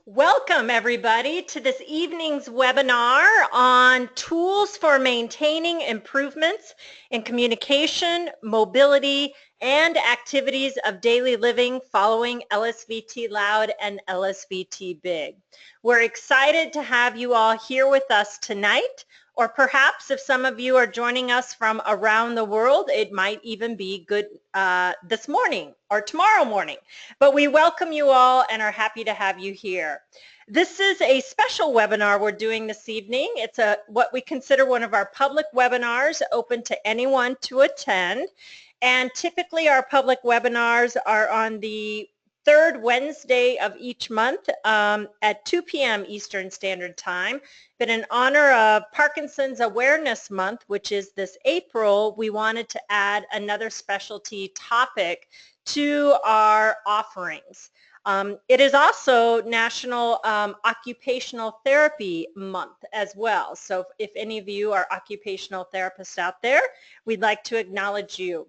Welcome everybody to this evening's webinar on tools for maintaining improvements in communication, mobility, and activities of daily living following LSVT Loud and LSVT Big. We're excited to have you all here with us tonight, or perhaps if some of you are joining us from around the world, it might even be good this morning or tomorrow morning. But we welcome you all and are happy to have you here. This is a special webinar we're doing this evening. It's what we consider one of our public webinars, open to anyone to attend. And typically our public webinars are on the third Wednesday of each month at 2 p.m. Eastern Standard Time. But in honor of Parkinson's Awareness Month, which is this April, we wanted to add another specialty topic to our offerings. It is also National Occupational Therapy Month as well. So if any of you are occupational therapists out there, we'd like to acknowledge you.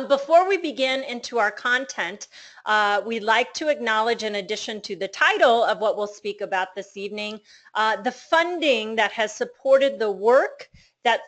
Before we begin into our content, we'd like to acknowledge, in addition to the title of what we'll speak about this evening, the funding that has supported the work that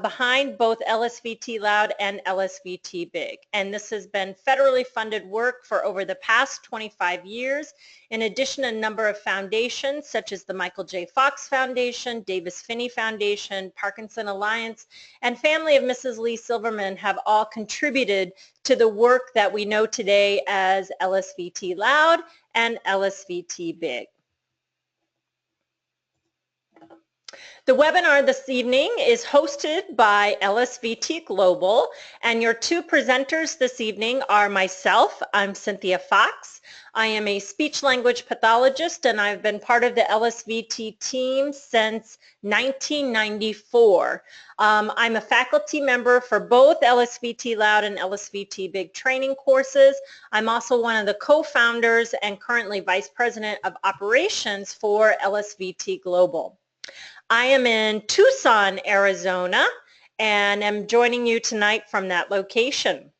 behind both LSVT Loud and LSVT Big. And this has been federally funded work for over the past 25 years. In addition, a number of foundations such as the Michael J. Fox Foundation, Davis Finney Foundation, Parkinson Alliance, and family of Mrs. Lee Silverman have all contributed to the work that we know today as LSVT Loud and LSVT Big. The webinar this evening is hosted by LSVT Global, and your two presenters this evening are myself. I'm Cynthia Fox. I am a speech-language pathologist, and I've been part of the LSVT team since 1994. I'm a faculty member for both LSVT Loud and LSVT Big training courses. I'm also one of the co-founders and currently Vice President of Operations for LSVT Global. I am in Tucson, Arizona, and I'm joining you tonight from that location.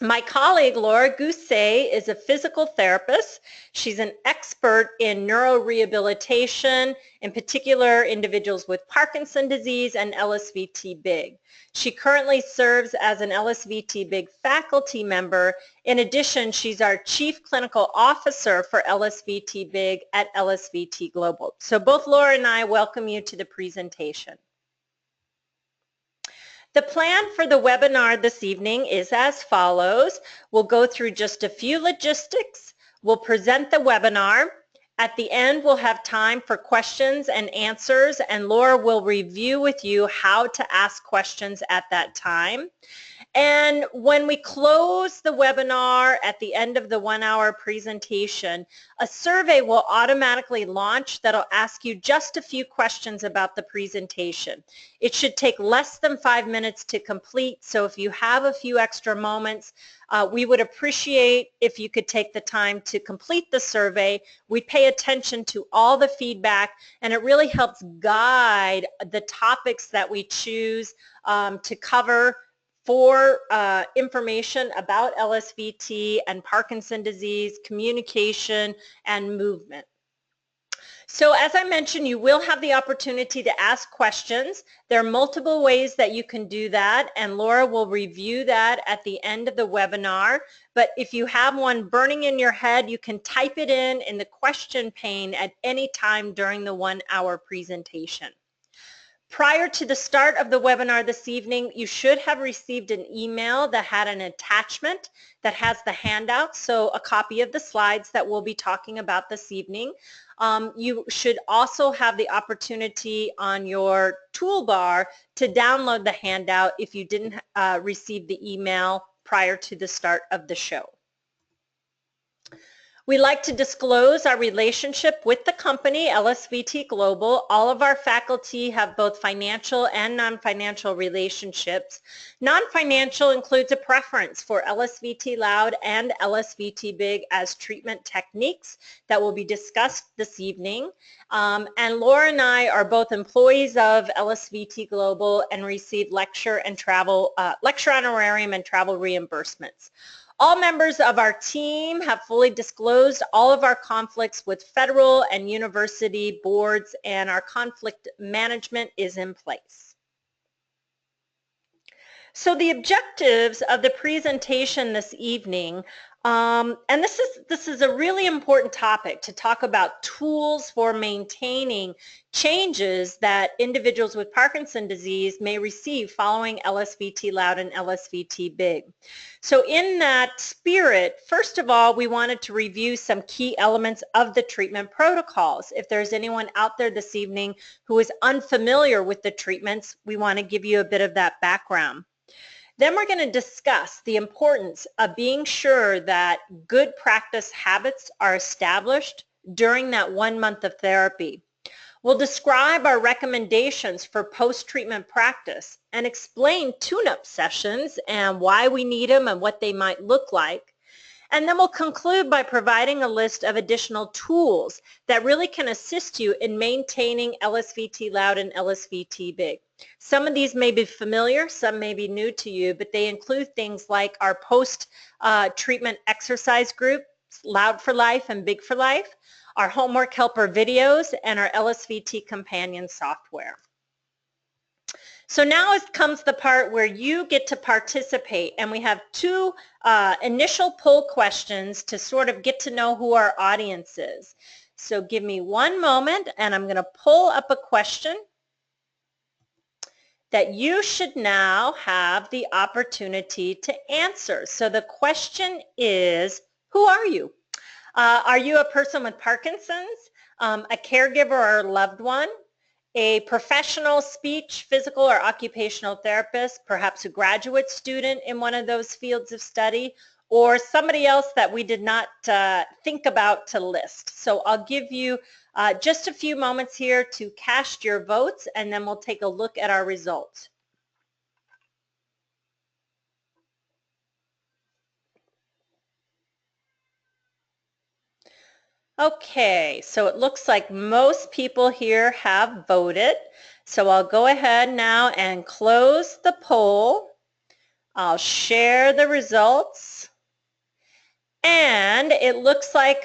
My colleague, Laura Gousset, is a physical therapist. She's an expert in neurorehabilitation, in particular individuals with Parkinson's disease and LSVT Big. She currently serves as an LSVT Big faculty member. In addition, she's our Chief Clinical Officer for LSVT Big at LSVT Global. So both Laura and I welcome you to the presentation. The plan for the webinar this evening is as follows. We'll go through just a few logistics. We'll present the webinar. At the end, we'll have time for questions and answers, and Laura will review with you how to ask questions at that time. And when we close the webinar at the end of the 1-hour presentation, a survey will automatically launch that'll ask you just a few questions about the presentation. It should take less than 5 minutes to complete, so if you have a few extra moments, we would appreciate if you could take the time to complete the survey. We pay attention to all the feedback, and it really helps guide the topics that we choose to cover for information about LSVT and Parkinson's disease, communication, and movement. So as I mentioned, you will have the opportunity to ask questions. There are multiple ways that you can do that, and Laura will review that at the end of the webinar. But if you have one burning in your head, you can type it in the question pane at any time during the 1-hour presentation. Prior to the start of the webinar this evening, you should have received an email that had an attachment that has the handouts, so a copy of the slides that we'll be talking about this evening. You should also have the opportunity on your toolbar to download the handout if you didn't receive the email prior to the start of the show. We like to disclose our relationship with the company, LSVT Global. All of our faculty have both financial and non-financial relationships. Non-financial includes a preference for LSVT Loud and LSVT Big as treatment techniques that will be discussed this evening. And Laura and I are both employees of LSVT Global and receive lecture honorarium and travel reimbursements. All members of our team have fully disclosed all of our conflicts with federal and university boards, and our conflict management is in place. So the objectives of the presentation this evening, and this is a really important topic to talk about tools for maintaining changes that individuals with Parkinson's disease may receive following LSVT Loud and LSVT Big. So in that spirit, first of all, we wanted to review some key elements of the treatment protocols. If there's anyone out there this evening who is unfamiliar with the treatments, we want to give you a bit of that background. Then we're going to discuss the importance of being sure that good practice habits are established during that 1 month of therapy. We'll describe our recommendations for post-treatment practice and explain TuneUp Sessions and why we need them and what they might look like. And then we'll conclude by providing a list of additional tools that really can assist you in maintaining LSVT Loud and LSVT Big. Some of these may be familiar, some may be new to you, but they include things like our post-treatment exercise group, Loud for Life and Big for Life, our homework helper videos, and our LSVT Companion software. So now comes the part where you get to participate, and we have two initial poll questions to sort of get to know who our audience is. So give me one moment, and I'm going to pull up a question that you should now have the opportunity to answer. So the question is, who are you? Are you a person with Parkinson's, a caregiver or a loved one, a professional speech, physical, or occupational therapist, perhaps a graduate student in one of those fields of study, or somebody else that we did not think about to list? So I'll give you just a few moments here to cast your votes, and then we'll take a look at our results. Okay, so it looks like most people here have voted. So I'll go ahead now and close the poll. I'll share the results. And it looks like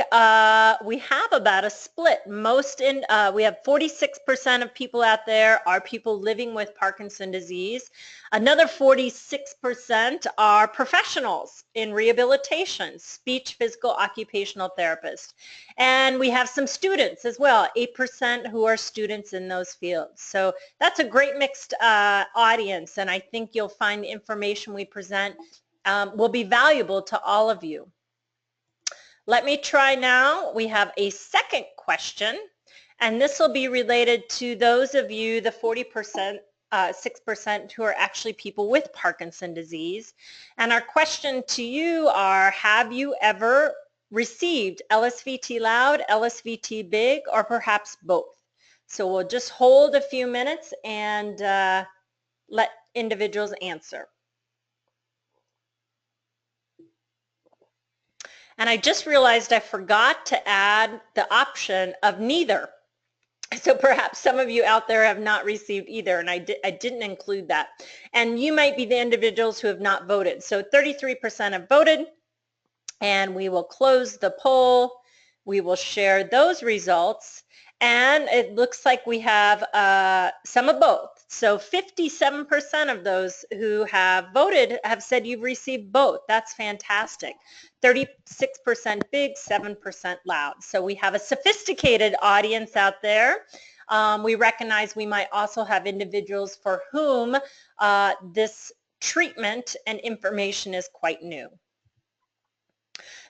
we have about a split. We have 46% of people out there are people living with Parkinson's disease. Another 46% are professionals in rehabilitation, speech, physical, occupational therapists. And we have some students as well, 8% who are students in those fields. So that's a great mixed audience, and I think you'll find the information we present will be valuable to all of you. Let me try now. We have a second question, and this will be related to those of you, the 6% who are actually people with Parkinson's disease. And our question to you are, have you ever received LSVT Loud, LSVT Big, or perhaps both? So we'll just hold a few minutes and let individuals answer. And I just realized I forgot to add the option of neither. So perhaps some of you out there have not received either, and I didn't include that. And you might be the individuals who have not voted. So 33% have voted, and we will close the poll. We will share those results, and it looks like we have some of both. So 57% of those who have voted have said you've received both. That's fantastic. 36% Big, 7% Loud. So we have a sophisticated audience out there. We recognize we might also have individuals for whom this treatment and information is quite new.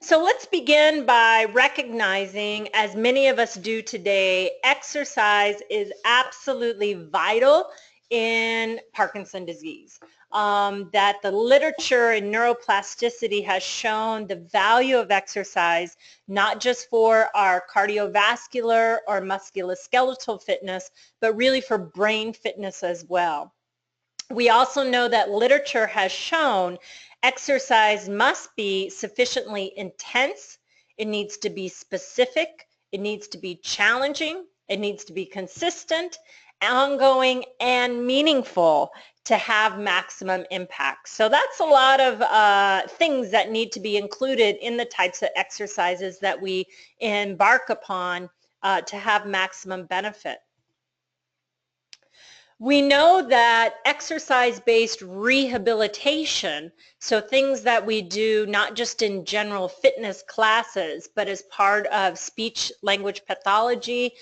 So let's begin by recognizing, as many of us do today, exercise is absolutely vital in Parkinson's disease. That the literature in neuroplasticity has shown the value of exercise, not just for our cardiovascular or musculoskeletal fitness, but really for brain fitness as well. We also know that literature has shown exercise must be sufficiently intense, it needs to be specific, it needs to be challenging, it needs to be consistent, ongoing, and meaningful to have maximum impact. So that's a lot of things that need to be included in the types of exercises that we embark upon to have maximum benefit. We know that exercise-based rehabilitation, so things that we do not just in general fitness classes, but as part of speech language pathology,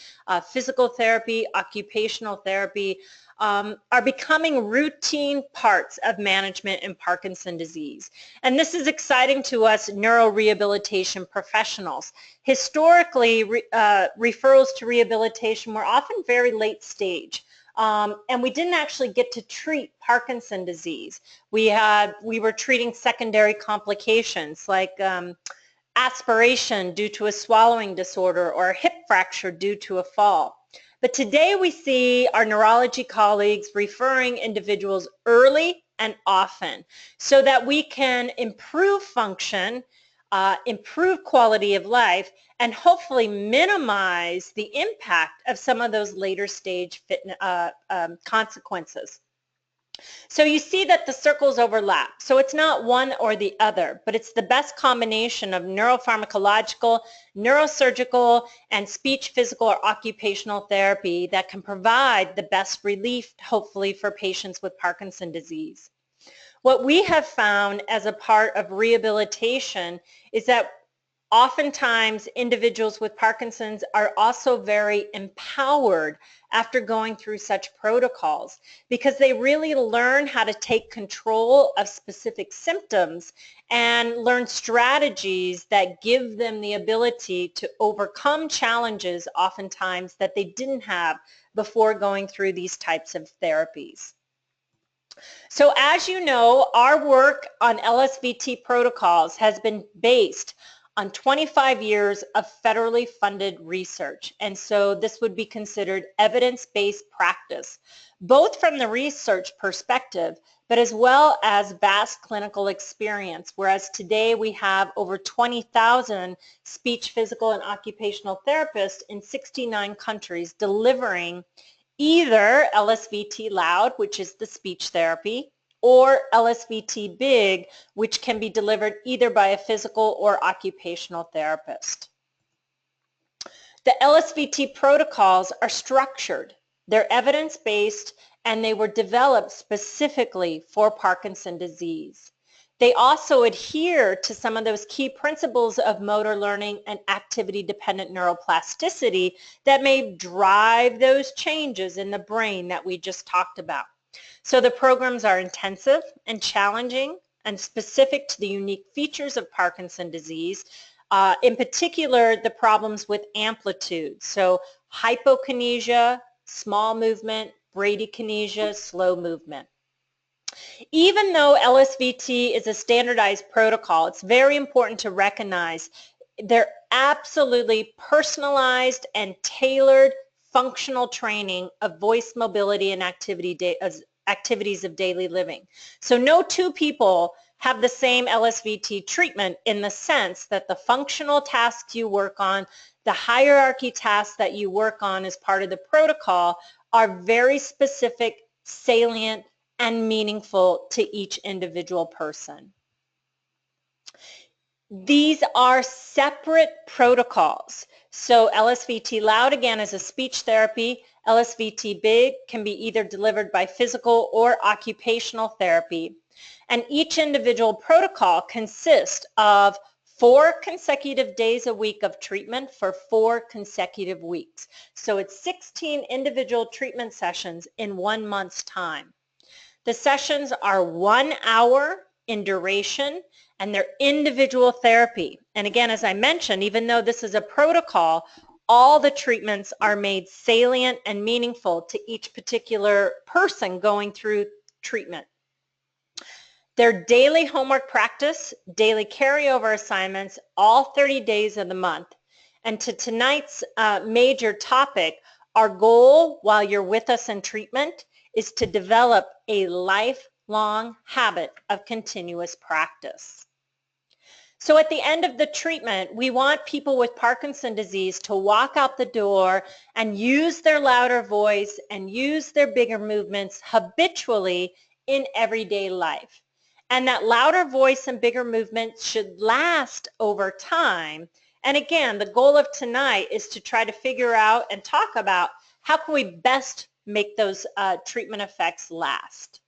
physical therapy, occupational therapy, are becoming routine parts of management in Parkinson's disease. And this is exciting to us neurorehabilitation professionals. Historically, referrals to rehabilitation were often very late stage. And we didn't actually get to treat Parkinson's disease. We were treating secondary complications like aspiration due to a swallowing disorder or a hip fracture due to a fall. But today we see our neurology colleagues referring individuals early and often so that we can improve function, improve quality of life, and hopefully minimize the impact of some of those later stage consequences. So you see that the circles overlap. So it's not one or the other, but it's the best combination of neuropharmacological, neurosurgical, and speech, physical, or occupational therapy that can provide the best relief, hopefully, for patients with Parkinson's disease. What we have found as a part of rehabilitation is that oftentimes individuals with Parkinson's are also very empowered after going through such protocols because they really learn how to take control of specific symptoms and learn strategies that give them the ability to overcome challenges oftentimes that they didn't have before going through these types of therapies. So as you know, our work on LSVT protocols has been based on 25 years of federally funded research. And so this would be considered evidence-based practice, both from the research perspective, but as well as vast clinical experience, whereas today we have over 20,000 speech, physical, and occupational therapists in 69 countries delivering either LSVT Loud, which is the speech therapy, or LSVT Big, which can be delivered either by a physical or occupational therapist. The LSVT protocols are structured. They're evidence-based, and they were developed specifically for Parkinson's disease. They also adhere to some of those key principles of motor learning and activity-dependent neuroplasticity that may drive those changes in the brain that we just talked about. So the programs are intensive and challenging and specific to the unique features of Parkinson's disease, in particular the problems with amplitude. So hypokinesia, small movement, bradykinesia, slow movement. Even though LSVT is a standardized protocol, it's very important to recognize they're absolutely personalized and tailored functional training of voice mobility and activities of daily living. So no two people have the same LSVT treatment in the sense that the functional tasks you work on, the hierarchy tasks that you work on as part of the protocol are very specific, salient, and meaningful to each individual person. These are separate protocols. So LSVT Loud, again, is a speech therapy. LSVT Big can be either delivered by physical or occupational therapy. And each individual protocol consists of 4 consecutive days a week of treatment for 4 consecutive weeks. So it's 16 individual treatment sessions in 1 month's time. The sessions are 1 hour in duration, and they're individual therapy. And again, as I mentioned, even though this is a protocol, all the treatments are made salient and meaningful to each particular person going through treatment. They're daily homework practice, daily carryover assignments, all 30 days of the month. And to tonight's major topic, our goal while you're with us in treatment is to develop a lifelong habit of continuous practice. So at the end of the treatment, we want people with Parkinson's disease to walk out the door and use their louder voice and use their bigger movements habitually in everyday life. And that louder voice and bigger movements should last over time. And again, the goal of tonight is to try to figure out and talk about how can we best make those treatment effects last.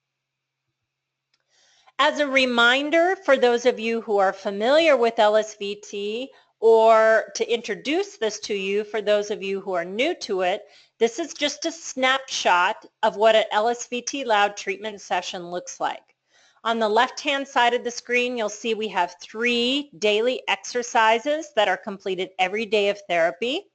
As a reminder for those of you who are familiar with LSVT, or to introduce this to you for those of you who are new to it, this is just a snapshot of what an LSVT Loud treatment session looks like. On the left-hand side of the screen, you'll see we have 3 daily exercises that are completed every day of therapy.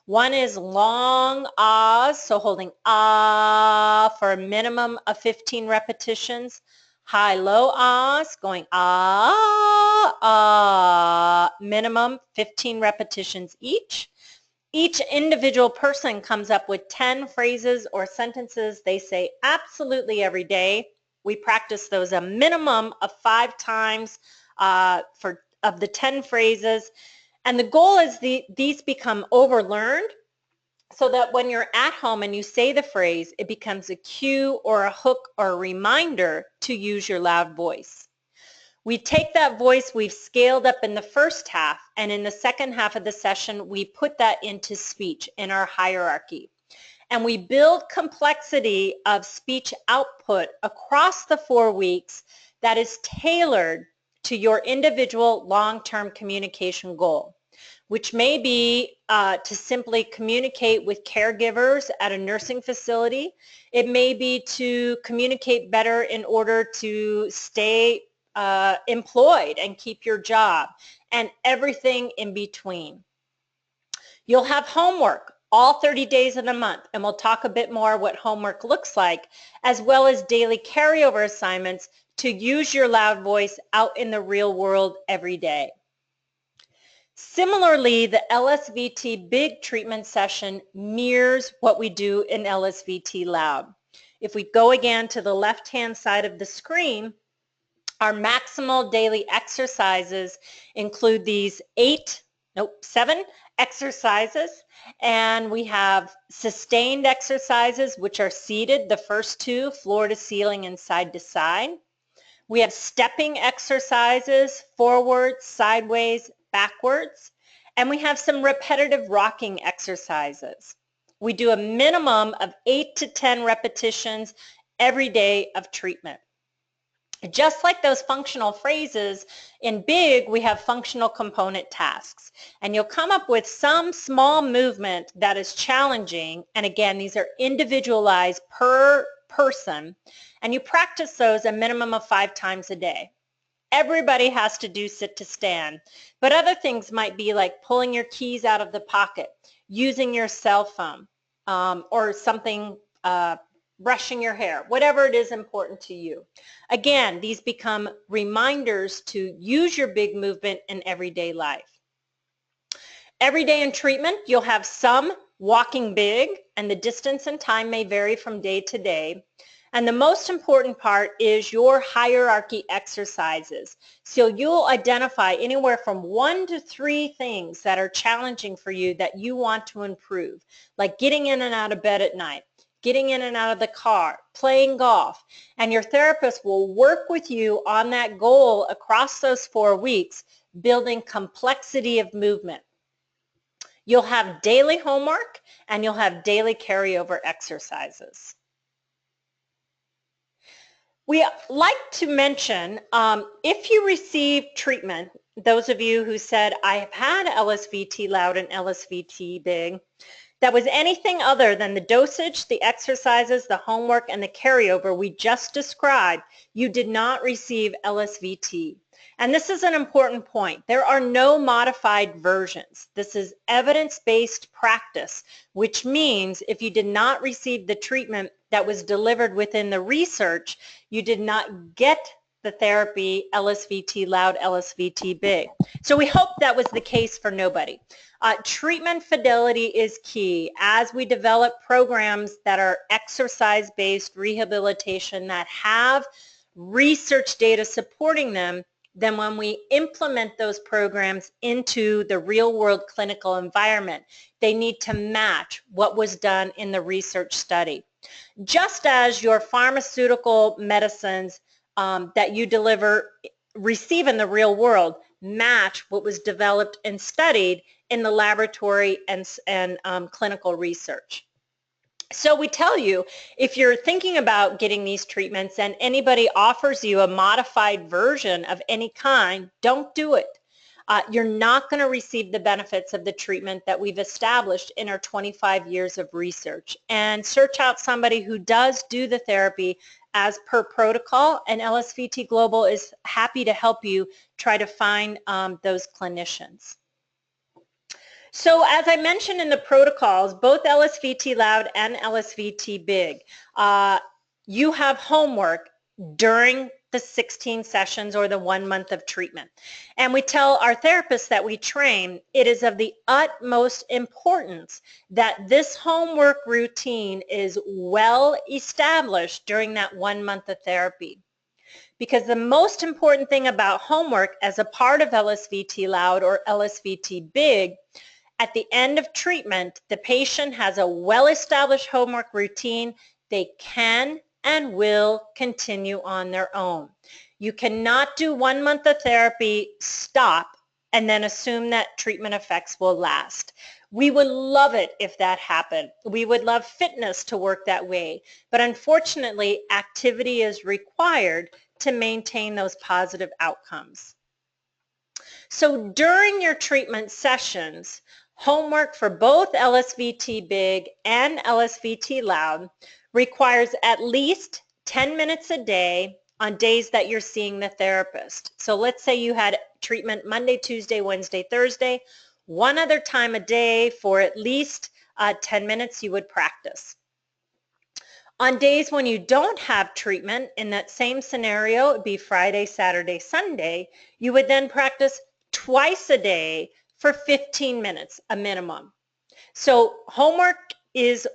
One is long ahs, so holding ah for a minimum of 15 repetitions. High-low ahs, going ah, ah, minimum 15 repetitions each. Each individual person comes up with 10 phrases or sentences they say absolutely every day. We practice those a minimum of 5 times of the 10 phrases. And the goal is these become overlearned so that when you're at home and you say the phrase, it becomes a cue or a hook or a reminder to use your loud voice. We take that voice we've scaled up in the first half, and in the second half of the session, we put that into speech in our hierarchy. And we build complexity of speech output across the 4 weeks that is tailored to your individual long-term communication goal, which may be to simply communicate with caregivers at a nursing facility. It may be to communicate better in order to stay employed and keep your job, and everything in between. You'll have homework all 30 days of the month, and we'll talk a bit more what homework looks like, as well as daily carryover assignments to use your loud voice out in the real world every day. Similarly, the LSVT Big treatment session mirrors what we do in LSVT Loud. If we go again to the left-hand side of the screen, our maximal daily exercises include these 7 exercises, and we have sustained exercises, which are seated, the first 2, floor to ceiling and side to side. We have stepping exercises, forward, sideways, backwards, and we have some repetitive rocking exercises. We do a minimum of 8 to 10 repetitions every day of treatment. Just like those functional phrases, in Big, we have functional component tasks. And you'll come up with some small movement that is challenging. And again, these are individualized per person. And you practice those a minimum of 5 times a day. Everybody has to do sit to stand. But other things might be like pulling your keys out of the pocket, using your cell phone, or something, brushing your hair, whatever it is important to you. Again, these become reminders to use your big movement in everyday life. Every day in treatment, you'll have some walking big, and the distance and time may vary from day to day. And the most important part is your hierarchy exercises. So you'll identify anywhere from 1 to 3 things that are challenging for you that you want to improve, like getting in and out of bed at night, getting in and out of the car, playing golf, and your therapist will work with you on that goal across those 4 weeks, building complexity of movement. You'll have daily homework, and you'll have daily carryover exercises. We like to mention, if you receive treatment, those of you who said, I have had LSVT Loud and LSVT Big, that was anything other than the dosage, the exercises, the homework, and the carryover we just described, you did not receive LSVT. And this is an important point. There are no modified versions. This is evidence-based practice, which means if you did not receive the treatment that was delivered within the research, you did not get the therapy LSVT Loud, LSVT Big. So we hope that was the case for nobody. Treatment fidelity is key. As we develop programs that are exercise-based rehabilitation that have research data supporting them, then when we implement those programs into the real-world clinical environment, they need to match what was done in the research study. Just as your pharmaceutical medicines that you receive in the real world match what was developed and studied in the laboratory and clinical research. So we tell you, if you're thinking about getting these treatments and anybody offers you a modified version of any kind, don't do it. You're not going to receive the benefits of the treatment that we've established in our 25 years of research. And search out somebody who does do the therapy as per protocol, and LSVT Global is happy to help you try to find those clinicians. So as I mentioned in the protocols, both LSVT Loud and LSVT Big, you have homework during the 16 sessions or the 1 month of treatment. And we tell our therapists that we train, it is of the utmost importance that this homework routine is well established during that 1 month of therapy. Because the most important thing about homework as a part of LSVT Loud or LSVT Big, at the end of treatment, the patient has a well-established homework routine. They can and will continue on their own. You cannot do 1 month of therapy, stop, and then assume that treatment effects will last. We would love it if that happened. We would love fitness to work that way. But unfortunately, activity is required to maintain those positive outcomes. So during your treatment sessions, homework for both LSVT Big and LSVT Loud requires at least 10 minutes a day on days that you're seeing the therapist. So let's say you had treatment Monday, Tuesday, Wednesday, Thursday. One other time a day for at least 10 minutes you would practice. On days when you don't have treatment, in that same scenario, it would be Friday, Saturday, Sunday, you would then practice twice a day for 15 minutes, a minimum. So homework is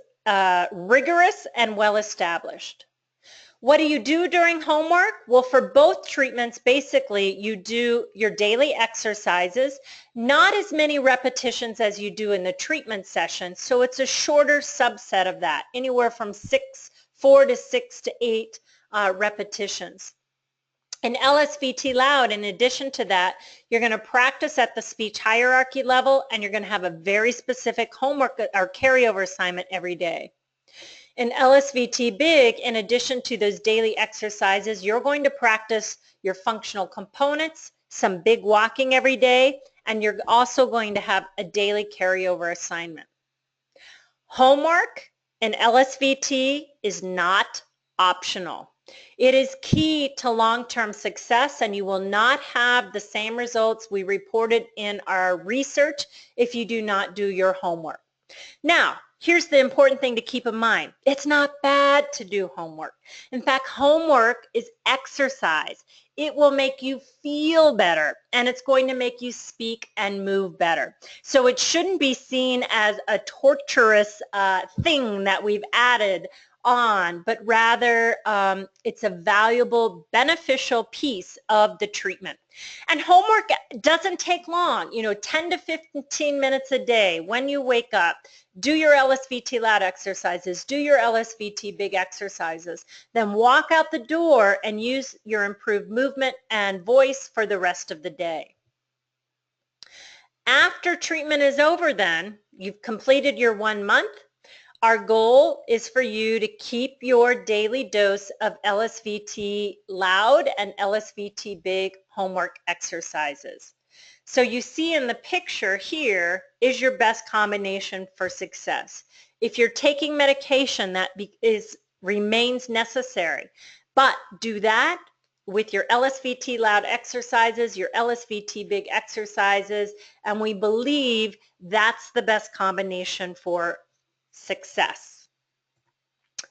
rigorous and well established. What do you do during homework? Well, for both treatments, basically, you do your daily exercises, not as many repetitions as you do in the treatment session, so it's a shorter subset of that, anywhere from 4 to 6 to 8 repetitions. In LSVT Loud, in addition to that, you're going to practice at the speech hierarchy level, and you're going to have a very specific homework or carryover assignment every day. In LSVT Big, in addition to those daily exercises, you're going to practice your functional components, some big walking every day, and you're also going to have a daily carryover assignment. Homework in LSVT is not optional. It is key to long-term success, and you will not have the same results we reported in our research if you do not do your homework. Now, here's the important thing to keep in mind. It's not bad to do homework. In fact, homework is exercise. It will make you feel better, and it's going to make you speak and move better. So it shouldn't be seen as a torturous thing that we've added on, but rather it's a valuable, beneficial piece of the treatment. And homework doesn't take long, 10 to 15 minutes a day when you wake up. Do your LSVT Loud exercises, do your LSVT Big exercises, then walk out the door and use your improved movement and voice for the rest of the day. After treatment is over then, you've completed your 1 month. Our goal is for you to keep your daily dose of LSVT Loud and LSVT Big homework exercises. So you see in the picture here is your best combination for success. If you're taking medication, that remains necessary, but do that with your LSVT Loud exercises, your LSVT Big exercises, and we believe that's the best combination for success.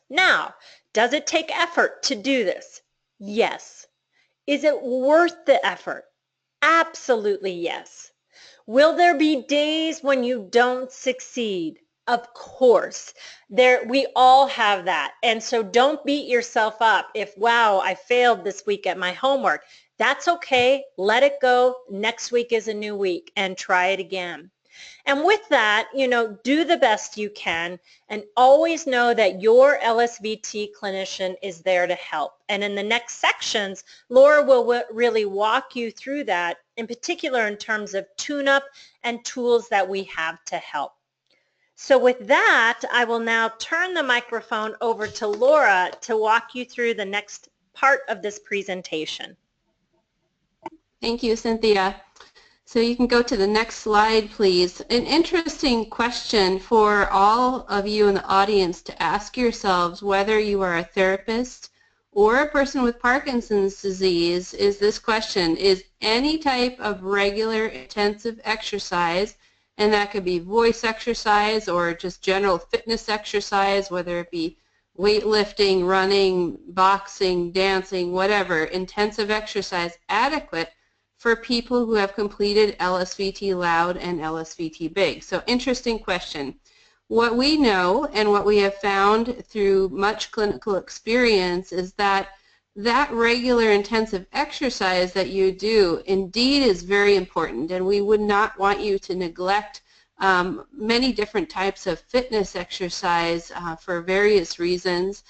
Now, does it take effort to do this? Yes. Is it worth the effort? Absolutely yes. Will there be days when you don't succeed? Of course. We all have that. And so don't beat yourself up if, wow, I failed this week at my homework. That's okay. Let it go. Next week is a new week and try it again. And with that, do the best you can and always know that your LSVT clinician is there to help. And in the next sections, Laura will really walk you through that, in particular in terms of tune-up and tools that we have to help. So with that, I will now turn the microphone over to Laura to walk you through the next part of this presentation. Thank you, Cynthia. So you can go to the next slide, please. An interesting question for all of you in the audience to ask yourselves, whether you are a therapist or a person with Parkinson's disease, is this question: is any type of regular intensive exercise, and that could be voice exercise or just general fitness exercise, whether it be weightlifting, running, boxing, dancing, whatever, intensive exercise, adequate for people who have completed LSVT Loud and LSVT Big? So interesting question. What we know and what we have found through much clinical experience is that that regular intensive exercise that you do indeed is very important, and we would not want you to neglect many different types of fitness exercise for various reasons,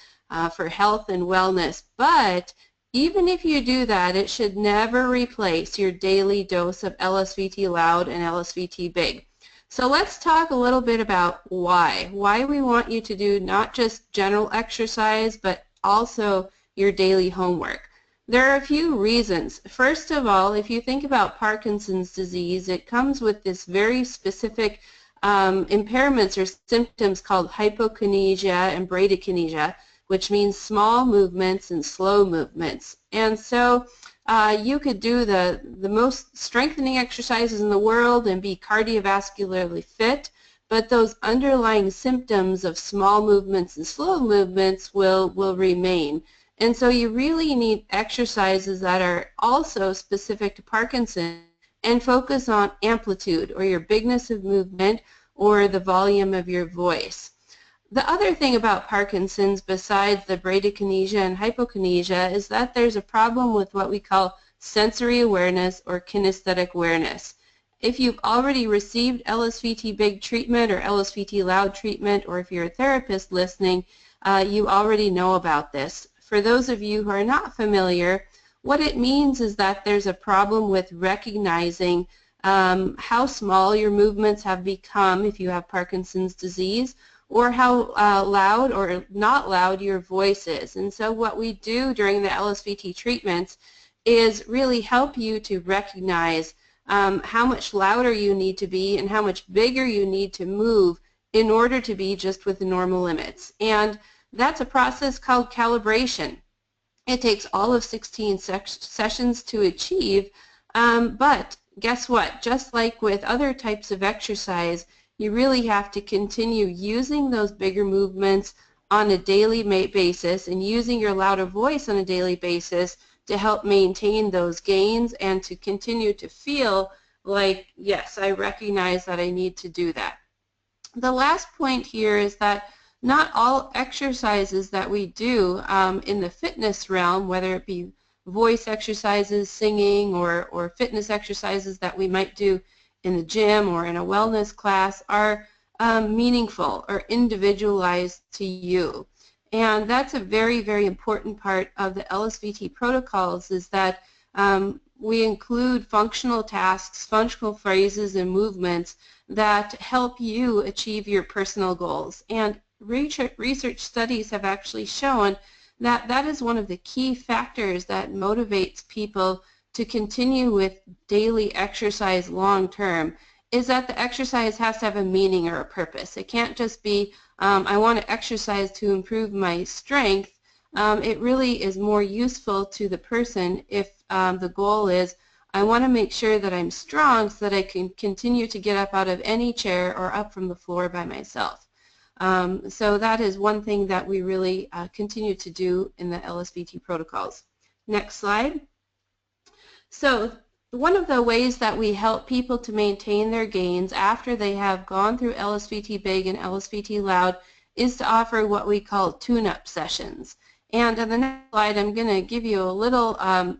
for health and wellness. But even if you do that, it should never replace your daily dose of LSVT Loud and LSVT Big. So let's talk a little bit about why we want you to do not just general exercise, but also your daily homework. There are a few reasons. First of all, if you think about Parkinson's disease, it comes with this very specific impairments or symptoms called hypokinesia and bradykinesia, which means small movements and slow movements. And so you could do the most strengthening exercises in the world and be cardiovascularly fit, but those underlying symptoms of small movements and slow movements will remain. And so you really need exercises that are also specific to Parkinson's and focus on amplitude, or your bigness of movement, or the volume of your voice. The other thing about Parkinson's, besides the bradykinesia and hypokinesia, is that there's a problem with what we call sensory awareness or kinesthetic awareness. If you've already received LSVT Big treatment or LSVT Loud treatment, or if you're a therapist listening, you already know about this. For those of you who are not familiar, what it means is that there's a problem with recognizing how small your movements have become if you have Parkinson's disease, or how loud or not loud your voice is. And so what we do during the LSVT treatments is really help you to recognize how much louder you need to be and how much bigger you need to move in order to be just with the normal limits. And that's a process called calibration. It takes all of 16 sessions to achieve, but guess what? Just like with other types of exercise, you really have to continue using those bigger movements on a daily basis and using your louder voice on a daily basis to help maintain those gains and to continue to feel like, yes, I recognize that I need to do that. The last point here is that not all exercises that we do in the fitness realm, whether it be voice exercises, singing, or fitness exercises that we might do in the gym or in a wellness class, are meaningful or individualized to you. And that's a very, very important part of the LSVT protocols, is that we include functional tasks, functional phrases, and movements that help you achieve your personal goals. And research studies have actually shown that that is one of the key factors that motivates people to continue with daily exercise long term, is that the exercise has to have a meaning or a purpose. It can't just be, I want to exercise to improve my strength. It really is more useful to the person if the goal is, I want to make sure that I'm strong so that I can continue to get up out of any chair or up from the floor by myself. So that is one thing that we really continue to do in the LSVT protocols. Next slide. So one of the ways that we help people to maintain their gains after they have gone through LSVT Big and LSVT Loud is to offer what we call tune-up sessions. And on the next slide, I'm going to give you a little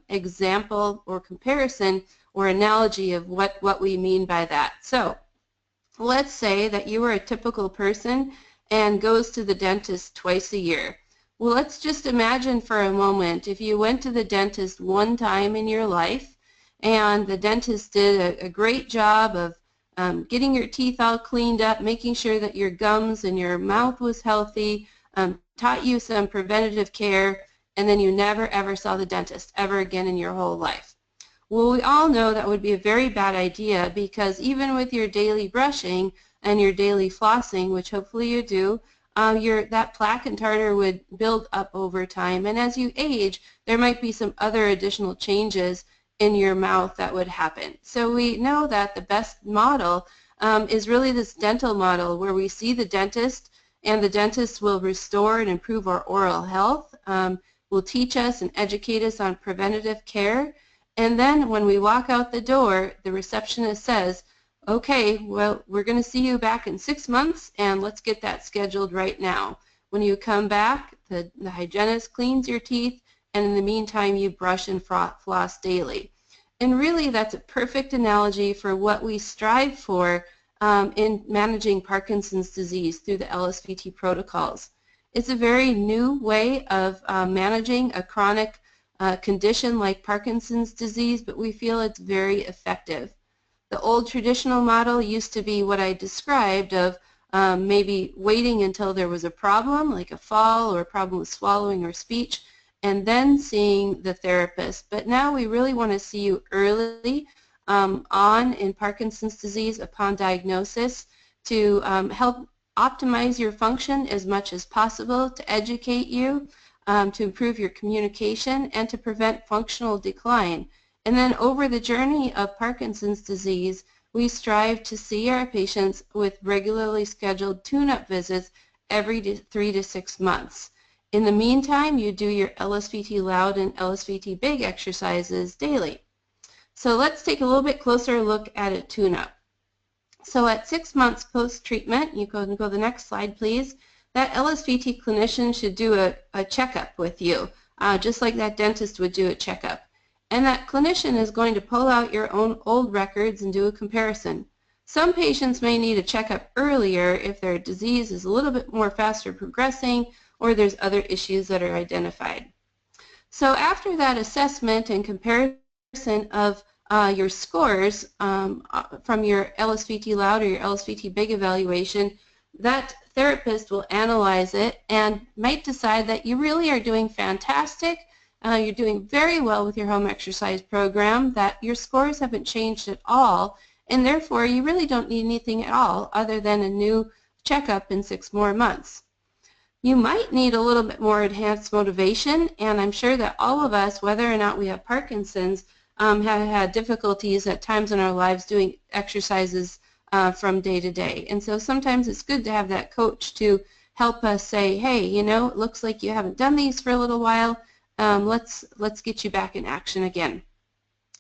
example or comparison or analogy of what we mean by that. So let's say that you are a typical person and goes to the dentist twice a year. Well, let's just imagine for a moment if you went to the dentist one time in your life and the dentist did a great job of getting your teeth all cleaned up, making sure that your gums and your mouth was healthy, taught you some preventative care, and then you never ever saw the dentist ever again in your whole life. Well, we all know that would be a very bad idea, because even with your daily brushing and your daily flossing, which hopefully you do, that plaque and tartar would build up over time, and as you age there might be some other additional changes in your mouth that would happen. So we know that the best model is really this dental model, where we see the dentist and the dentist will restore and improve our oral health, will teach us and educate us on preventative care, and then when we walk out the door the receptionist says, okay, well, we're going to see you back in 6 months, and let's get that scheduled right now. When you come back, the hygienist cleans your teeth, and in the meantime you brush and floss daily. And really that's a perfect analogy for what we strive for in managing Parkinson's disease through the LSVT protocols. It's a very new way of managing a chronic condition like Parkinson's disease, but we feel it's very effective. The old traditional model used to be what I described of maybe waiting until there was a problem, like a fall or a problem with swallowing or speech, and then seeing the therapist. But now we really want to see you early on in Parkinson's disease upon diagnosis to help optimize your function as much as possible, to educate you, to improve your communication, and to prevent functional decline. And then over the journey of Parkinson's disease, we strive to see our patients with regularly scheduled tune-up visits every 3 to 6 months. In the meantime, you do your LSVT Loud and LSVT Big exercises daily. So let's take a little bit closer look at a tune-up. So at 6 months post-treatment, you go to the next slide please, that LSVT clinician should do a checkup with you, just like that dentist would do a checkup. And that clinician is going to pull out your own old records and do a comparison. Some patients may need a checkup earlier if their disease is a little bit more faster progressing, or there's other issues that are identified. So after that assessment and comparison of your scores from your LSVT Loud or your LSVT Big evaluation, that therapist will analyze it and might decide that you really are doing fantastic. You're doing very well with your home exercise program, that your scores haven't changed at all, and therefore you really don't need anything at all other than a new checkup in 6 more months. You might need a little bit more enhanced motivation, and I'm sure that all of us, whether or not we have Parkinson's, have had difficulties at times in our lives doing exercises from day to day. And so sometimes it's good to have that coach to help us say, hey, you know, it looks like you haven't done these for a little while. Let's get you back in action again.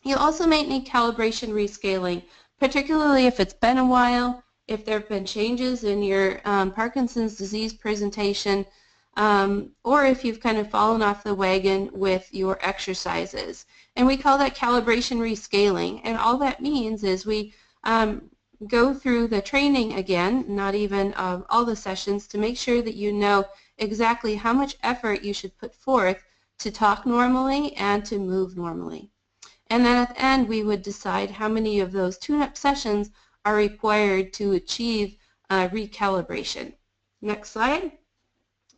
You also may need calibration rescaling, particularly if it's been a while, if there have been changes in your Parkinson's disease presentation, or if you've kind of fallen off the wagon with your exercises. And we call that calibration rescaling. And all that means is we go through the training again, not even all the sessions, to make sure that you know exactly how much effort you should put forth to talk normally and to move normally. And then at the end we would decide how many of those tune-up sessions are required to achieve recalibration. Next slide.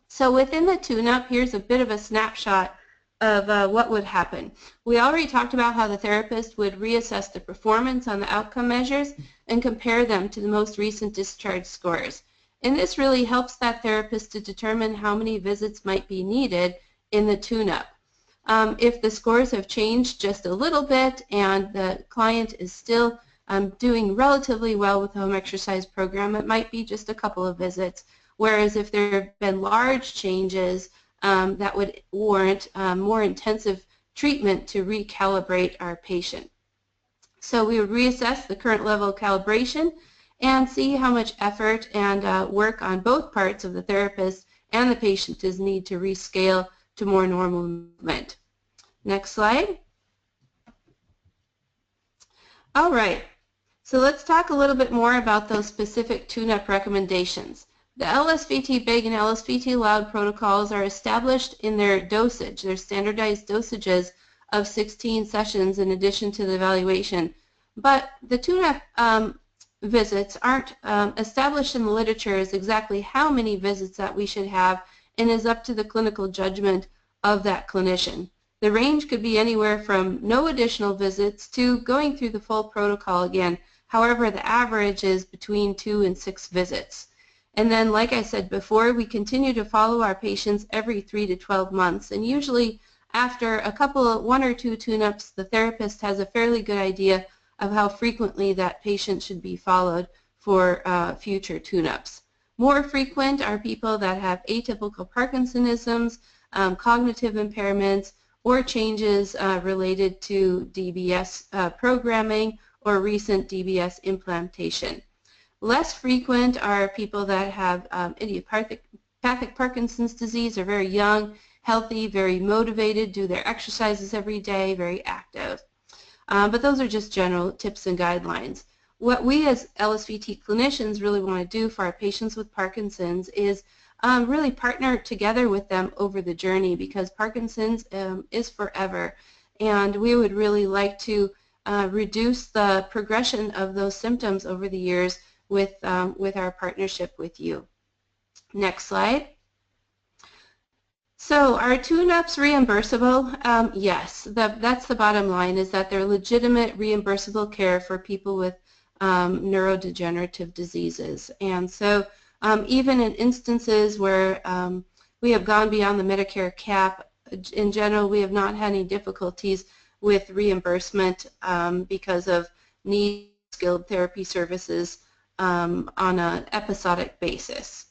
So within the tune-up, here's a bit of a snapshot of what would happen. We already talked about how the therapist would reassess the performance on the outcome measures and compare them to the most recent discharge scores. And this really helps that therapist to determine how many visits might be needed in the tune-up. If the scores have changed just a little bit and the client is still doing relatively well with the home exercise program, it might be just a couple of visits. Whereas if there have been large changes, that would warrant more intensive treatment to recalibrate our patient. So we would reassess the current level of calibration and see how much effort and work on both parts of the therapist and the patient is need to rescale to more normal movement. Next slide. All right. So let's talk a little bit more about those specific Tuneup recommendations. The LSVT Big and LSVT Loud protocols are established in their dosage, their standardized dosages of 16 sessions in addition to the evaluation. But the Tuneup visits aren't established in the literature as exactly how many visits that we should have, and is up to the clinical judgment of that clinician. The range could be anywhere from no additional visits to going through the full protocol again. However, the average is between 2 and 6 visits. And then, like I said before, we continue to follow our patients every 3 to 12 months. And usually after one or two tune-ups, the therapist has a fairly good idea of how frequently that patient should be followed for future tune-ups. More frequent are people that have atypical Parkinsonisms, cognitive impairments, or changes related to DBS programming or recent DBS implantation. Less frequent are people that have idiopathic Parkinson's disease, are very young, healthy, very motivated, do their exercises every day, very active. But those are just general tips and guidelines. What we as LSVT clinicians really want to do for our patients with Parkinson's is really partner together with them over the journey, because Parkinson's is forever, and we would really like to reduce the progression of those symptoms over the years with our partnership with you. Next slide. So are Tuneups reimbursable? Yes, that's the bottom line, is that they're legitimate reimbursable care for people with neurodegenerative diseases. And so even in instances where we have gone beyond the Medicare cap, in general we have not had any difficulties with reimbursement because of need skilled therapy services on an episodic basis.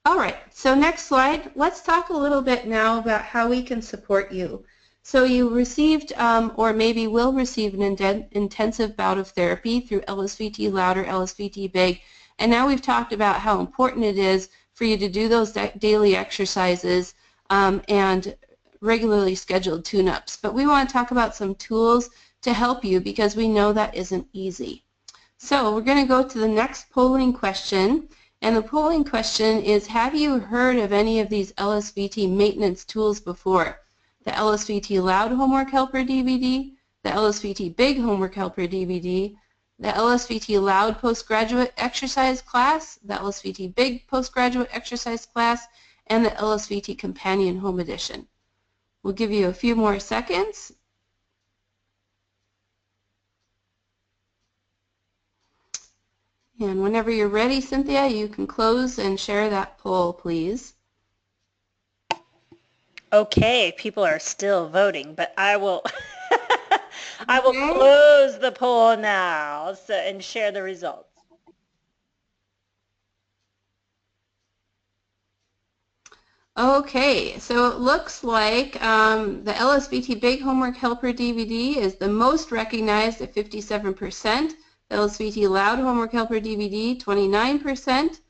All right, so next slide. Let's talk a little bit now about how we can support you. So you received or maybe will receive an intensive bout of therapy through LSVT Loud or LSVT Big, and now we've talked about how important it is for you to do those daily exercises and regularly scheduled tune-ups. But we want to talk about some tools to help you, because we know that isn't easy. So we're going to go to the next polling question. And the polling question is, have you heard of any of these LSVT maintenance tools before? The LSVT Loud Homework Helper DVD, the LSVT Big Homework Helper DVD, the LSVT Loud Postgraduate Exercise Class, the LSVT Big Postgraduate Exercise Class, and the LSVT Companion Home Edition. We'll give you a few more seconds. And whenever you're ready, Cynthia, you can close and share that poll, please. Okay, people are still voting, but I will I will close the poll now and share the results. Okay, so it looks like the LSVT Big Homework Helper DVD is the most recognized at 57%. The LSVT Loud Homework Helper DVD, 29%.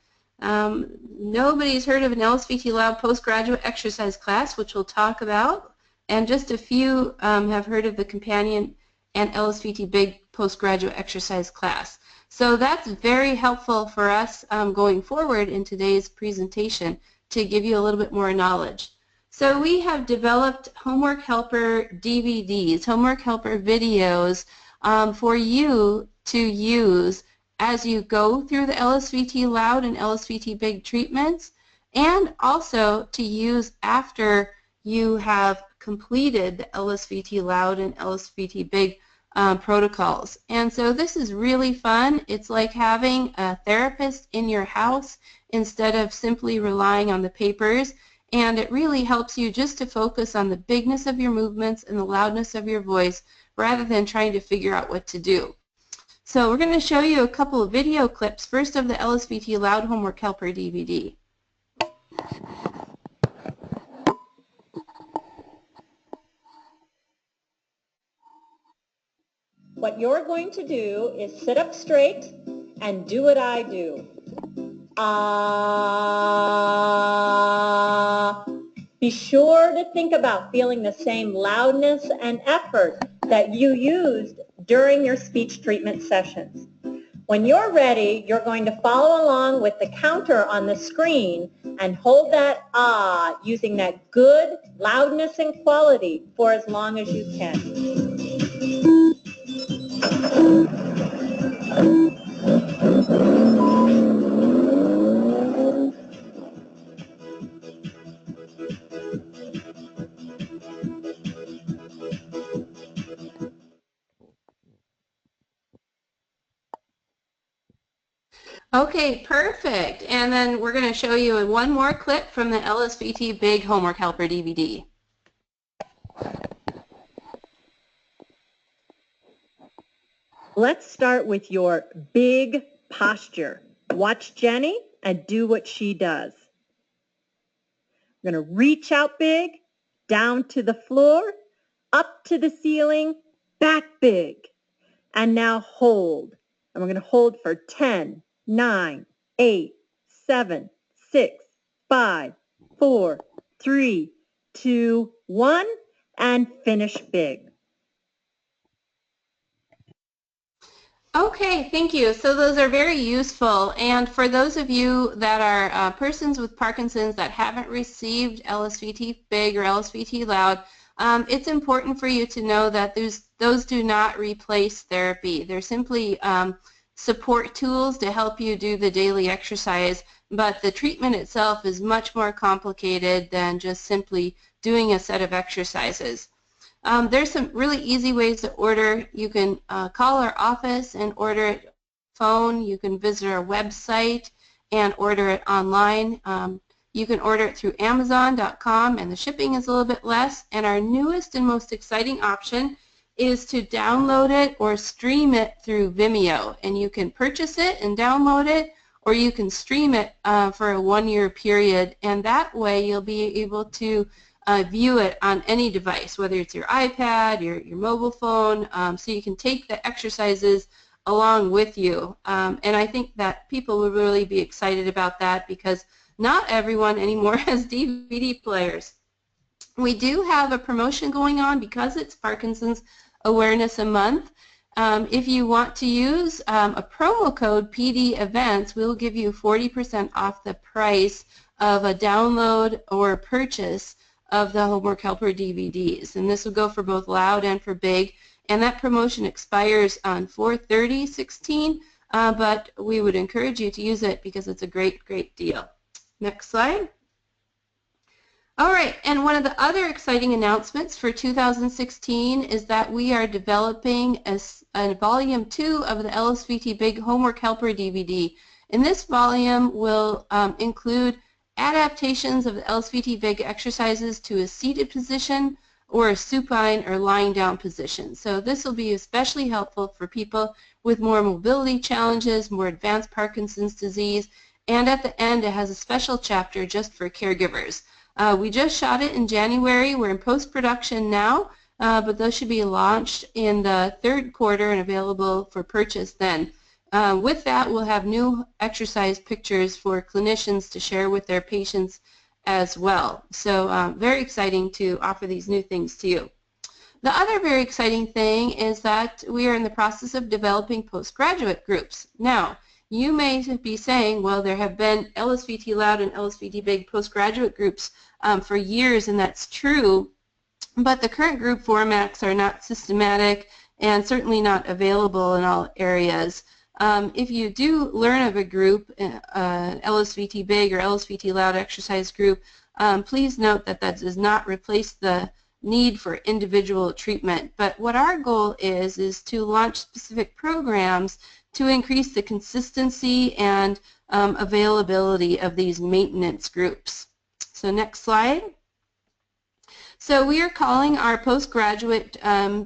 Nobody's heard of an LSVT Loud Postgraduate Exercise Class, which we'll talk about, and just a few have heard of the Companion and LSVT Big Postgraduate Exercise Class. So that's very helpful for us going forward in today's presentation to give you a little bit more knowledge. So we have developed Homework Helper DVDs, Homework Helper videos for you to use as you go through the LSVT Loud and LSVT Big treatments, and also to use after you have completed the LSVT Loud and LSVT Big protocols. And so this is really fun. It's like having a therapist in your house instead of simply relying on the papers, and it really helps you just to focus on the bigness of your movements and the loudness of your voice rather than trying to figure out what to do. So we're going to show you a couple of video clips, first of the LSVT Loud Homework Helper DVD. What you're going to do is sit up straight and do what I do. Be sure to think about feeling the same loudness and effort that you used during your speech treatment sessions. When you're ready, you're going to follow along with the counter on the screen and hold that ah using that good loudness and quality for as long as you can. Okay, perfect. And then we're going to show you one more clip from the LSVT Big Homework Helper DVD. Let's start with your big posture. Watch Jenny and do what she does. We're going to reach out big, down to the floor, up to the ceiling, back big. And now hold. And we're going to hold for 10, 9, 8, 7, 6, 5, 4, 3, 2, 1, and finish big. Okay, thank you. So those are very useful. And for those of you that are persons with Parkinson's that haven't received LSVT Big or LSVT Loud, it's important for you to know that those do not replace therapy. They're simply support tools to help you do the daily exercise, but the treatment itself is much more complicated than just simply doing a set of exercises. There's some really easy ways to order. You can call our office and order it phone. You can visit our website and order it online. You can order it through Amazon.com, and the shipping is a little bit less. And our newest and most exciting option is to download it or stream it through Vimeo. And you can purchase it and download it, or you can stream it for a one-year period. And that way you'll be able to view it on any device, whether it's your iPad, your mobile phone, so you can take the exercises along with you. And I think that people will really be excited about that because not everyone anymore has DVD players. We do have a promotion going on because it's Parkinson's Awareness Month. If you want to use a promo code PD Events, we'll give you 40% off the price of a download or purchase of the Homework Helper DVDs. And this will go for both Loud and for Big. And that promotion expires on 4/30/16, but we would encourage you to use it because it's a great, great deal. Next slide. All right, and one of the other exciting announcements for 2016 is that we are developing a volume 2 of the LSVT Big Homework Helper DVD. And this volume will include adaptations of the LSVT Big exercises to a seated position or a supine or lying down position. So this will be especially helpful for people with more mobility challenges, more advanced Parkinson's disease, and at the end it has a special chapter just for caregivers. We just shot it in January. We're in post-production now, but those should be launched in the third quarter and available for purchase then. With that, we'll have new exercise pictures for clinicians to share with their patients as well. So very exciting to offer these new things to you. The other very exciting thing is that we are in the process of developing postgraduate groups. Now, you may be saying, well, there have been LSVT Loud and LSVT Big postgraduate groups for years, and that's true, but the current group formats are not systematic and certainly not available in all areas. If you do learn of a group, LSVT Big or LSVT Loud exercise group, please note that that does not replace the need for individual treatment. But what our goal is to launch specific programs to increase the consistency and availability of these maintenance groups. So next slide. So we are calling our postgraduate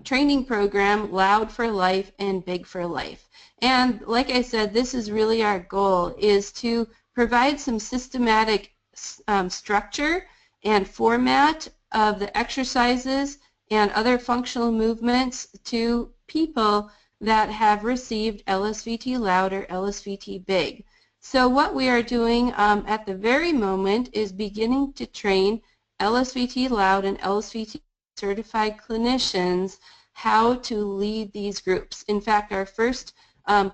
training program Loud for Life and Big for Life. And like I said, this is really our goal, is to provide some systematic structure and format of the exercises and other functional movements to people that have received LSVT Loud or LSVT Big. So what we are doing at the very moment is beginning to train LSVT Loud and LSVT certified clinicians how to lead these groups. In fact, our first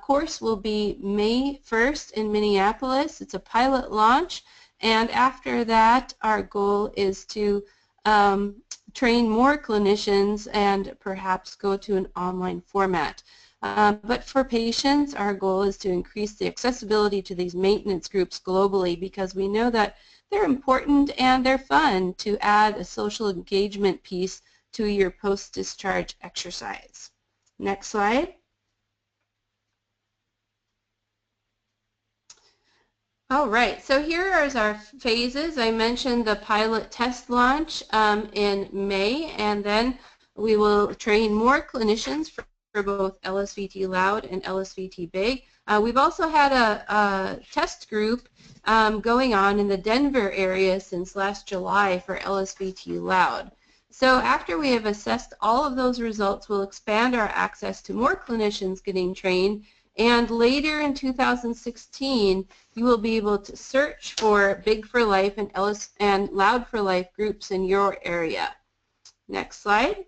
course will be May 1st in Minneapolis. It's a pilot launch, and after that our goal is to train more clinicians and perhaps go to an online format. But for patients, our goal is to increase the accessibility to these maintenance groups globally, because we know that they're important and they're fun to add a social engagement piece to your post-discharge exercise. Next slide. All right, so here are our phases. I mentioned the pilot test launch in May, and then we will train more clinicians for both LSVT Loud and LSVT Big. We've also had a test group going on in the Denver area since last July for LSVT Loud. So after we have assessed all of those results, we'll expand our access to more clinicians getting trained, and later in 2016 you will be able to search for Big for Life and Loud for Life groups in your area. Next slide.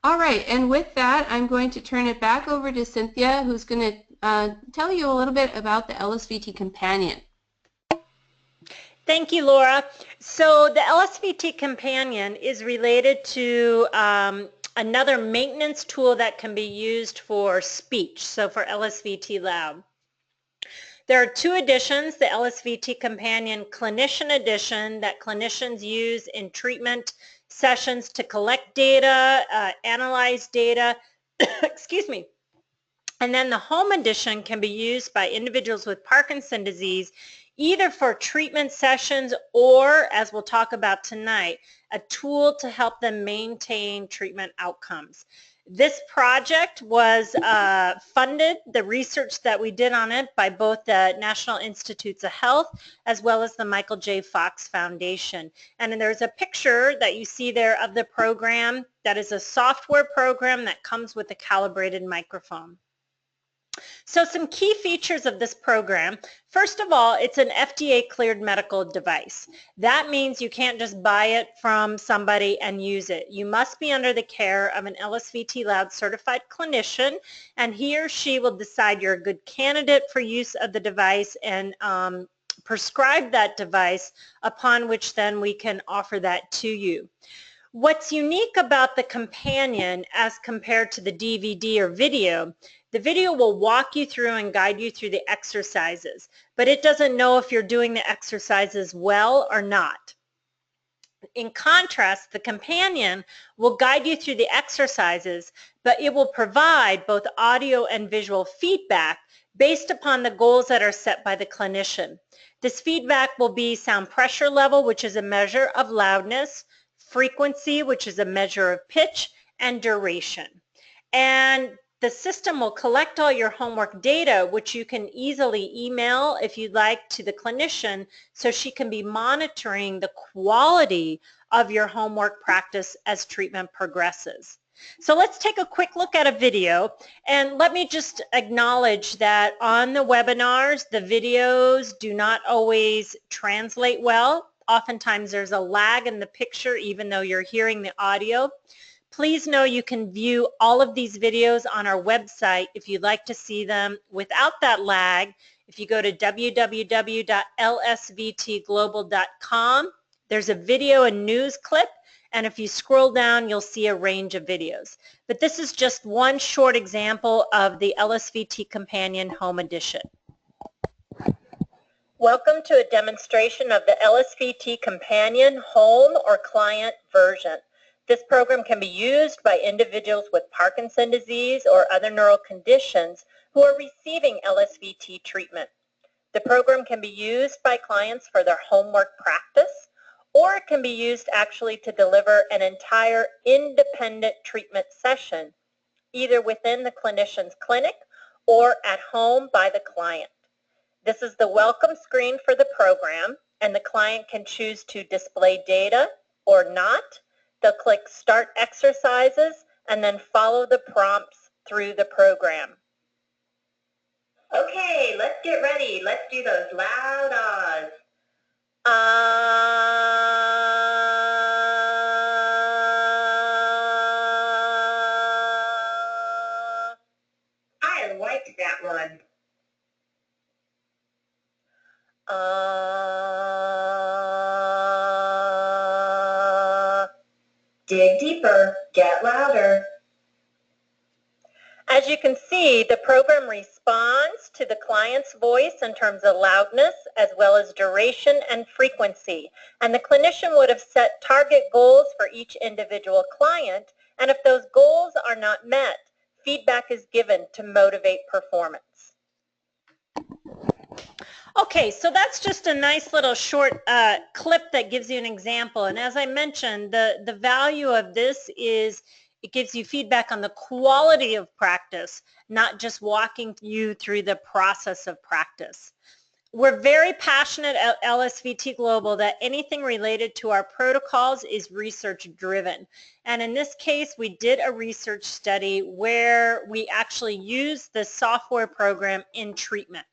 All right, and with that, I'm going to turn it back over to Cynthia, who's going to tell you a little bit about the LSVT Companion. Thank you, Laura. So the LSVT Companion is related to another maintenance tool that can be used for speech, so for LSVT Loud. There are two editions, the LSVT Companion Clinician Edition that clinicians use in treatment sessions to collect data, analyze data, excuse me. And then the Home Edition can be used by individuals with Parkinson's disease either for treatment sessions or, as we'll talk about tonight, a tool to help them maintain treatment outcomes. This project was funded, the research that we did on it, by both the National Institutes of Health as well as the Michael J. Fox Foundation. And then there's a picture that you see there of the program. That is a software program that comes with a calibrated microphone. So some key features of this program. First of all, it's an FDA cleared medical device. That means you can't just buy it from somebody and use it. You must be under the care of an LSVT Loud certified clinician, and he or she will decide you're a good candidate for use of the device and prescribe that device, upon which then we can offer that to you. What's unique about the Companion as compared to the DVD or video, the video will walk you through and guide you through the exercises, but it doesn't know if you're doing the exercises well or not. In contrast, the Companion will guide you through the exercises, but it will provide both audio and visual feedback based upon the goals that are set by the clinician. This feedback will be sound pressure level, which is a measure of loudness, frequency, which is a measure of pitch, and duration. And the system will collect all your homework data, which you can easily email, if you'd like, to the clinician, so she can be monitoring the quality of your homework practice as treatment progresses. So let's take a quick look at a video, and let me just acknowledge that on the webinars, the videos do not always translate well. Oftentimes there's a lag in the picture even though you're hearing the audio. Please know you can view all of these videos on our website if you'd like to see them without that lag. If you go to www.lsvtglobal.com, there's a video and news clip, and if you scroll down, you'll see a range of videos. But this is just one short example of the LSVT Companion Home Edition. Welcome to a demonstration of the LSVT Companion Home or Client version. This program can be used by individuals with Parkinson's disease or other neural conditions who are receiving LSVT treatment. The program can be used by clients for their homework practice, or it can be used actually to deliver an entire independent treatment session, either within the clinician's clinic or at home by the client. This is the welcome screen for the program, and the client can choose to display data or not. They'll click Start Exercises and then follow the prompts through the program. Okay, let's get ready. Let's do those loud ahs. Ah. liked that one. Dig deeper, get louder. As you can see, the program responds to the client's voice in terms of loudness as well as duration and frequency. And the clinician would have set target goals for each individual client, and if those goals are not met, feedback is given to motivate performance. Okay, so that's just a nice little short clip that gives you an example. And as I mentioned, the value of this is it gives you feedback on the quality of practice, not just walking you through the process of practice. We're very passionate at LSVT Global that anything related to our protocols is research driven. And in this case, we did a research study where we actually used the software program in treatment.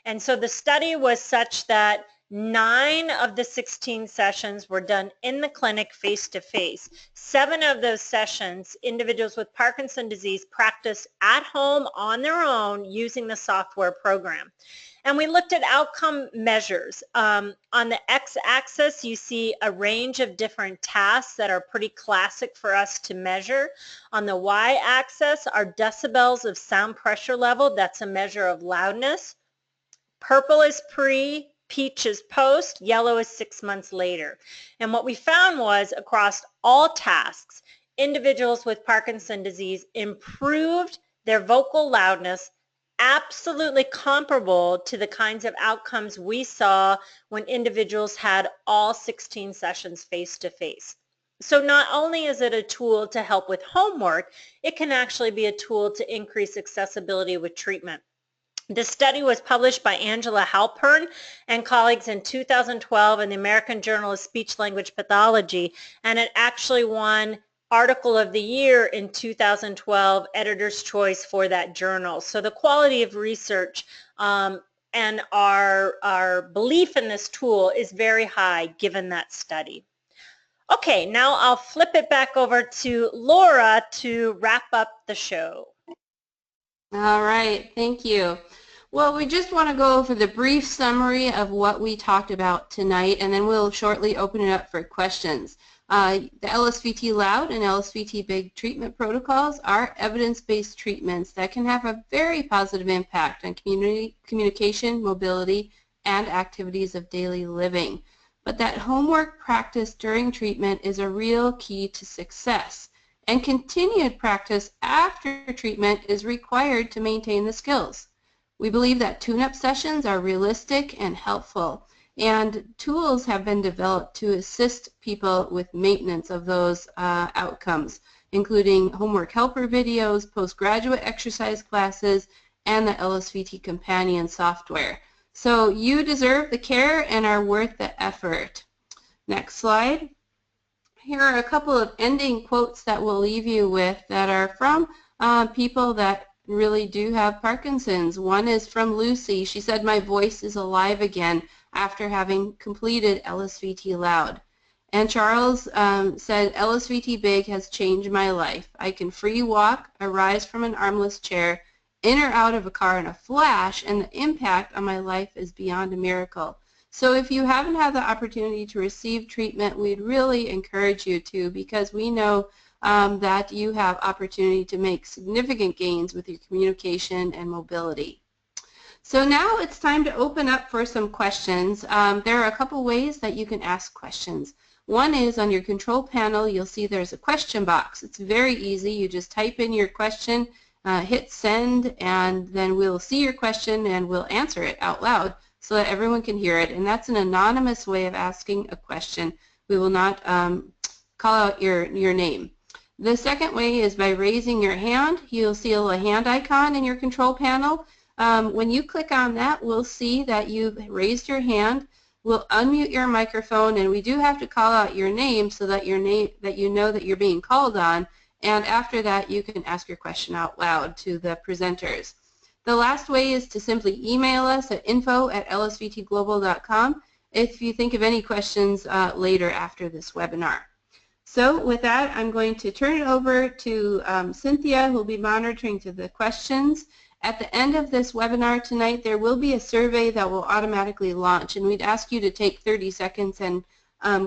And so the study was such that 9 of the 16 sessions were done in the clinic face-to-face. 7 of those sessions, individuals with Parkinson's disease practiced at home on their own using the software program. And we looked at outcome measures. On the x-axis, you see a range of different tasks that are pretty classic for us to measure. On the y-axis are decibels of sound pressure level. That's a measure of loudness. Purple is pre, peach is post, yellow is 6 months later. And what we found was across all tasks, individuals with Parkinson's disease improved their vocal loudness absolutely comparable to the kinds of outcomes we saw when individuals had all 16 sessions face-to-face. So not only is it a tool to help with homework, it can actually be a tool to increase accessibility with treatment. This study was published by Angela Halpern and colleagues in 2012 in the American Journal of Speech Language Pathology, and it actually won Article of the Year in 2012, Editor's Choice for that journal. So the quality of research and our belief in this tool is very high given that study. Okay, now I'll flip it back over to Laura to wrap up the show. All right, thank you. Well, we just want to go over the brief summary of what we talked about tonight, and then we'll shortly open it up for questions. The LSVT Loud and LSVT Big treatment protocols are evidence-based treatments that can have a very positive impact on communication, mobility, and activities of daily living. But that homework practice during treatment is a real key to success, and continued practice after treatment is required to maintain the skills. We believe that TuneUp Sessions are realistic and helpful, and tools have been developed to assist people with maintenance of those outcomes, including homework helper videos, postgraduate exercise classes, and the LSVT Companion software. So you deserve the care and are worth the effort. Next slide. Here are a couple of ending quotes that we'll leave you with that are from people that really do have Parkinson's. One is from Lucy. She said, "My voice is alive again after having completed LSVT Loud." And Charles said, "LSVT Big has changed my life. I can free walk, arise from an armless chair, in or out of a car in a flash, and the impact on my life is beyond a miracle." So if you haven't had the opportunity to receive treatment, we'd really encourage you to, because we know that you have opportunity to make significant gains with your communication and mobility. So now it's time to open up for some questions. There are a couple ways that you can ask questions. One is on your control panel, you'll see there's a question box. It's very easy. You just type in your question, hit send, and then we'll see your question and we'll answer it out loud so that everyone can hear it. And that's an anonymous way of asking a question. We will not call out your name. The second way is by raising your hand. You'll see a little hand icon in your control panel. When you click on that, we'll see that you've raised your hand. We'll unmute your microphone, and we do have to call out your name so that you know that you're being called on. And after that, you can ask your question out loud to the presenters. The last way is to simply email us at info@lsvtglobal.com if you think of any questions later after this webinar. So with that, I'm going to turn it over to Cynthia, who will be monitoring to the questions. At the end of this webinar tonight, there will be a survey that will automatically launch, and we'd ask you to take 30 seconds and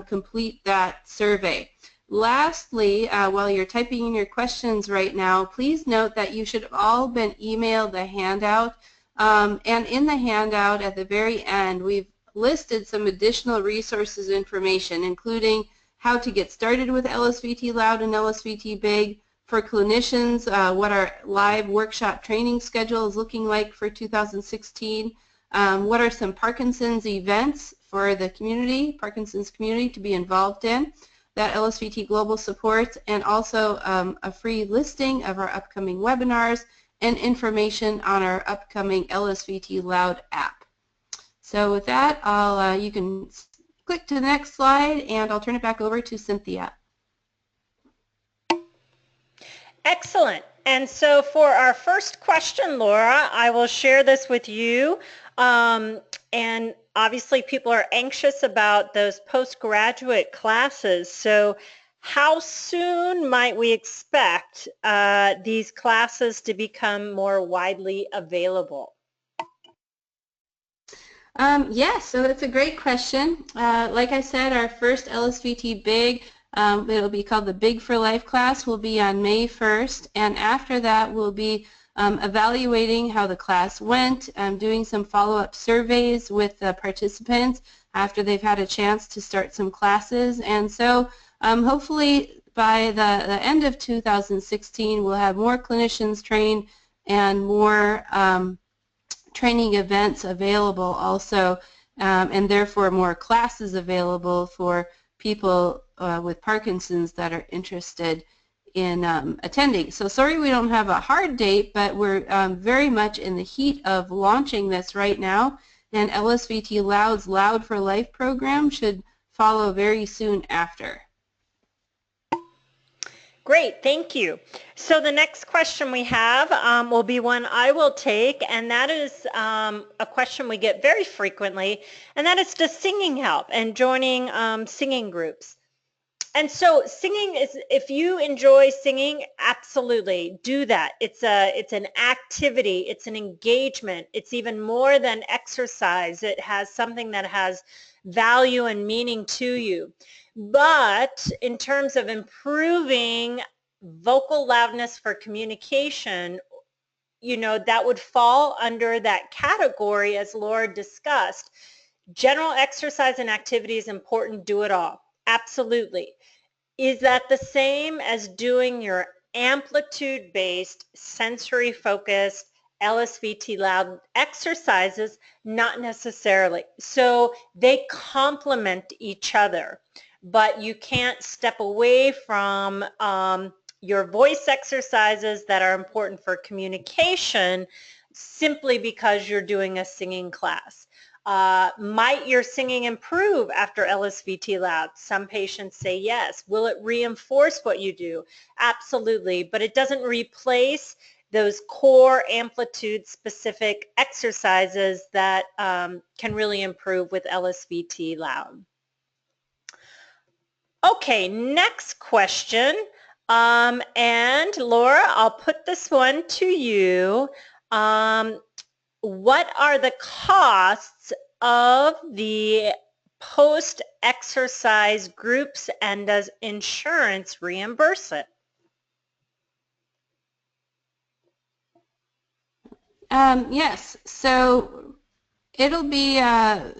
complete that survey. Lastly, while you're typing in your questions right now, please note that you should have all been emailed the handout, and in the handout at the very end, we've listed some additional resources information, including how to get started with LSVT Loud and LSVT Big. For clinicians, what our live workshop training schedule is looking like for 2016. What are some Parkinson's events for the community, Parkinson's community, to be involved in that LSVT Global supports, and also a free listing of our upcoming webinars and information on our upcoming LSVT Loud app. So with that, you can click to the next slide, and I'll turn it back over to Cynthia. Excellent. And so for our first question, Laura, I will share this with you. And obviously people are anxious about those postgraduate classes. So how soon might we expect these classes to become more widely available? Yes, so that's a great question. Like I said, our first LSVT Big, it'll be called the Big for Life class, will be on May 1st, and after that we'll be evaluating how the class went, doing some follow-up surveys with the participants after they've had a chance to start some classes, and so hopefully by the end of 2016 we'll have more clinicians trained and more training events available also, and therefore more classes available for people with Parkinson's that are interested in attending. So sorry we don't have a hard date, but we're very much in the heat of launching this right now, and LSVT Loud's Loud for Life program should follow very soon after. Great, thank you. So the next question we have will be one I will take, and that is a question we get very frequently, and that is, does singing help and joining singing groups? And so singing is, if you enjoy singing, absolutely do that. It's an activity, it's an engagement, it's even more than exercise. It has something that has value and meaning to you. But in terms of improving vocal loudness for communication, you know, that would fall under that category as Laura discussed. General exercise and activity is important, do it all. Absolutely. Is that the same as doing your amplitude-based, sensory-focused LSVT Loud exercises? Not necessarily. So they complement each other, but you can't step away from your voice exercises that are important for communication simply because you're doing a singing class. Might your singing improve after LSVT Loud? Some patients say yes. Will it reinforce what you do? Absolutely, but it doesn't replace those core amplitude-specific exercises that can really improve with LSVT Loud. Okay, next question. And Laura, I'll put this one to you. What are the costs of the post-exercise groups, and does insurance reimburse it? Yes, so it'll be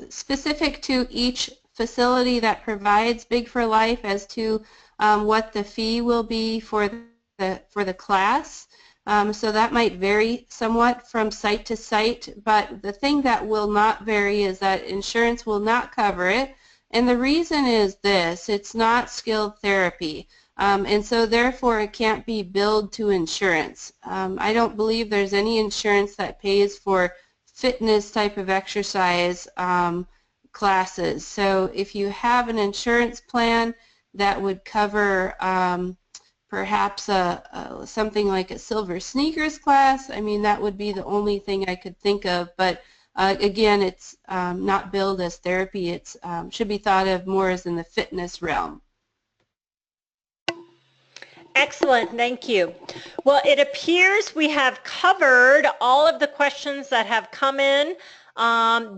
specific to each facility that provides Big for Life as to what the fee will be for the class. So that might vary somewhat from site to site, but the thing that will not vary is that insurance will not cover it, and the reason is this: it's not skilled therapy, and so therefore it can't be billed to insurance. I don't believe there's any insurance that pays for fitness type of exercise classes. So if you have an insurance plan that would cover perhaps something like a silver sneakers class, I mean, that would be the only thing I could think of. But again, it's not billed as therapy. It should be thought of more as in the fitness realm. Excellent, thank you. Well, it appears we have covered all of the questions that have come in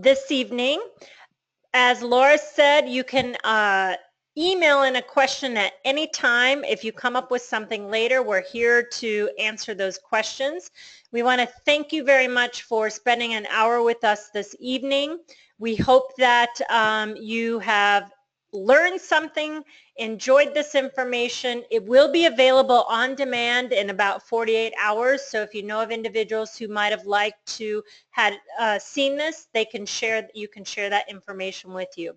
this evening. As Laura said, you can email in a question at any time. If you come up with something later, we're here to answer those questions. We want to thank you very much for spending an hour with us this evening. We hope that you have learned something, enjoyed this information. It will be available on demand in about 48 hours. So if you know of individuals who might have liked to had seen this, you can share that information with you.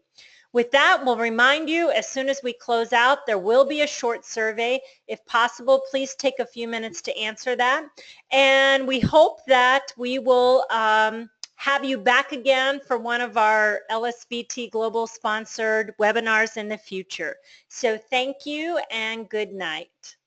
With that, we'll remind you as soon as we close out, there will be a short survey. If possible, please take a few minutes to answer that. And we hope that we will have you back again for one of our LSVT Global sponsored webinars in the future. So thank you and good night.